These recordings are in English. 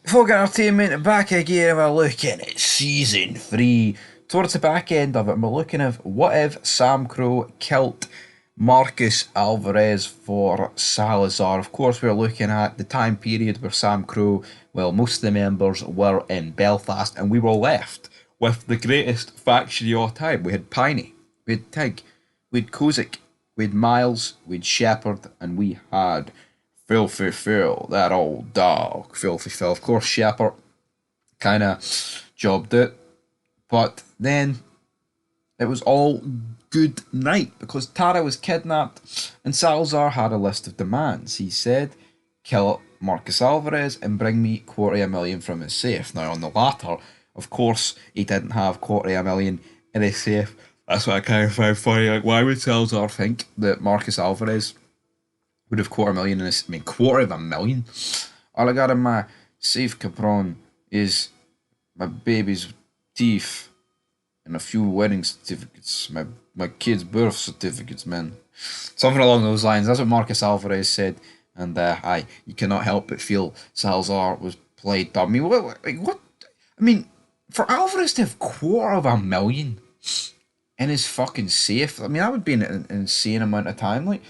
Folk Entertainment back again. We're looking at season 3. Towards the back end of it, we're looking at what if Samcro killed Marcus Alvarez for Salazar. Of course, we're looking at the time period where Samcro, well, most of the members were in Belfast, and we were left with the greatest faction of all time. We had Piney, we had Tig, we had Kozik, we had Miles, we had Shepard, and we had Filthy Phil, that old dog, Filthy Phil. Of course, Shepard kind of jobbed it, but then it was all good night because Tara was kidnapped and Salazar had a list of demands. He said, kill Marcus Alvarez and bring me $250,000 from his safe. Now, on the latter, of course, he didn't have $250,000 in his safe. That's what I kind of find funny. Like, why would Salazar think that Marcus Alvarez would have $250,000 in his, $250,000? All I got in my safe, Capron, is my baby's teeth and a few wedding certificates. My kids' birth certificates, man. Something along those lines. That's what Marcus Alvarez said. And you cannot help but feel Salazar was played dumb. I mean, what? I mean, for Alvarez to have $250,000 in his fucking safe, I mean, that would be an insane amount of time. Like,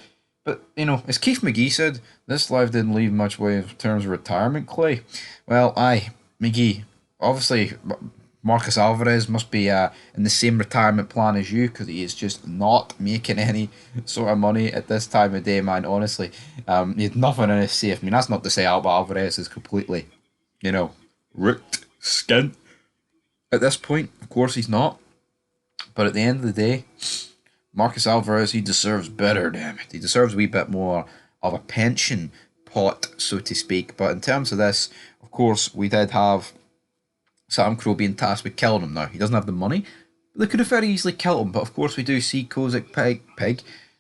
but, you know, as Keith McGee said, this life didn't leave much way in terms of retirement, Clay. Well, McGee, obviously, Marcus Alvarez must be in the same retirement plan as you, because he is just not making any sort of money at this time of day, man, honestly. He had nothing in his safe. I mean, that's not to say Alvarez is completely, you know, ripped skin at this point. Of course he's not. But at the end of the day, Marcus Alvarez, he deserves better, damn it. He deserves a wee bit more of a pension pot, so to speak. But in terms of this, of course, we did have Samcro being tasked with killing him. Now, he doesn't have the money, but they could have very easily killed him. But of course, we do see Kozik,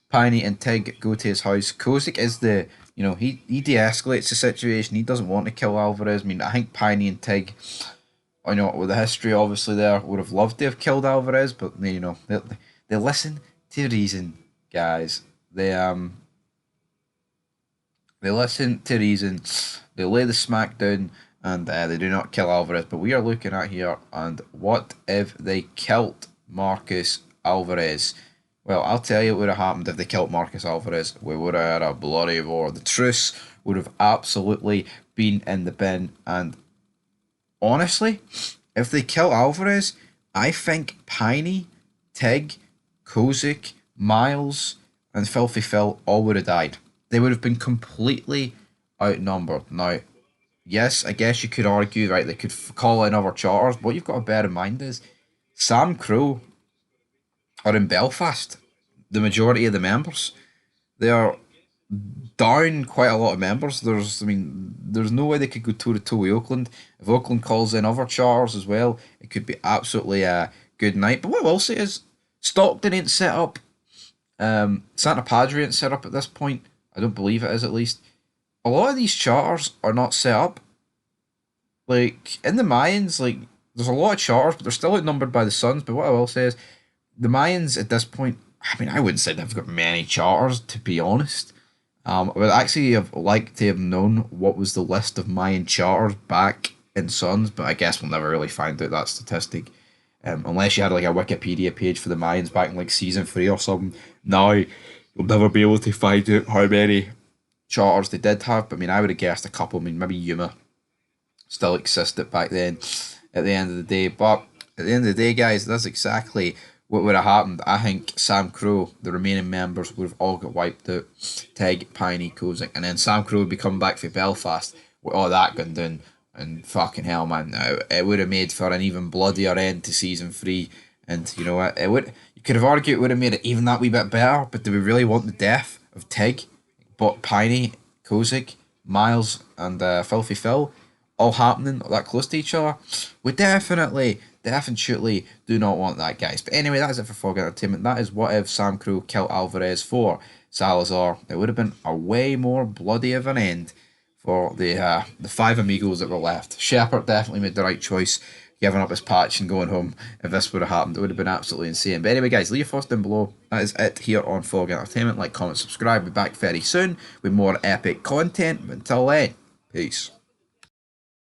Piney, and Tig go to his house. Kozik is the, you know, he de-escalates the situation. He doesn't want to kill Alvarez. I mean, I think Piney and Tig, you know, with the history obviously there, would have loved to have killed Alvarez, but you know, they listen to reason, guys. They listen to reason. They lay the smack down, and they do not kill Alvarez. But we are looking at here, and what if they killed Marcus Alvarez? Well, I'll tell you what would have happened if they killed Marcus Alvarez. We would have had a bloody war. The truce would have absolutely been in the bin. And honestly, if they kill Alvarez, I think Piney, Tig, Kozik, Miles, and Filthy Phil all would have died. They would have been completely outnumbered. Now, yes, I guess you could argue, right, they could call in other charters, but what you've got to bear in mind is Samcro are in Belfast. The majority of the members, they are down quite a lot of members. There's no way they could go toe to toe with Oakland. If Oakland calls in other charters as well, it could be absolutely a good night. But what I will say is, Stockton ain't set up. Santa Padre ain't set up at this point. I don't believe it is, at least. A lot of these charters are not set up. Like, in the Mayans, like, there's a lot of charters, but they're still outnumbered by the Suns. But what I will say is, the Mayans at this point, I mean, I wouldn't say they've got many charters, to be honest. I would actually have liked to have known what was the list of Mayan charters back in Suns, but I guess we'll never really find out that statistic. Unless you had like a Wikipedia page for the Mayans back in like season 3 or something. Now you'll never be able to find out how many charters they did have. But I mean, I would have guessed a couple. I mean, maybe Yuma still existed back then at the end of the day. But at the end of the day, guys, that's exactly what would have happened. I think Samcro, the remaining members, would have all got wiped out. Tig, Piney, Kozik, and then Samcro would be coming back for Belfast with all that going down. And fucking hell, man, it would have made for an even bloodier end to season 3. And you know what? You could have argued it would have made it even that wee bit better. But do we really want the death of Tig, but Piney, Kozik, Miles, and Filthy Phil all happening that close to each other? We definitely do not want that, guys. But anyway, that is it for Fog Entertainment. That is what if Samcro killed Alvarez for Salazar. It would have been a way more bloody of an end for the 5 amigos that were left. Shepard definitely made the right choice, giving up his patch and going home. If this would have happened, it would have been absolutely insane. But anyway, guys, leave your thoughts down below. That is it here on Fog Entertainment. Like, comment, subscribe. We'll be back very soon with more epic content. But until then, peace.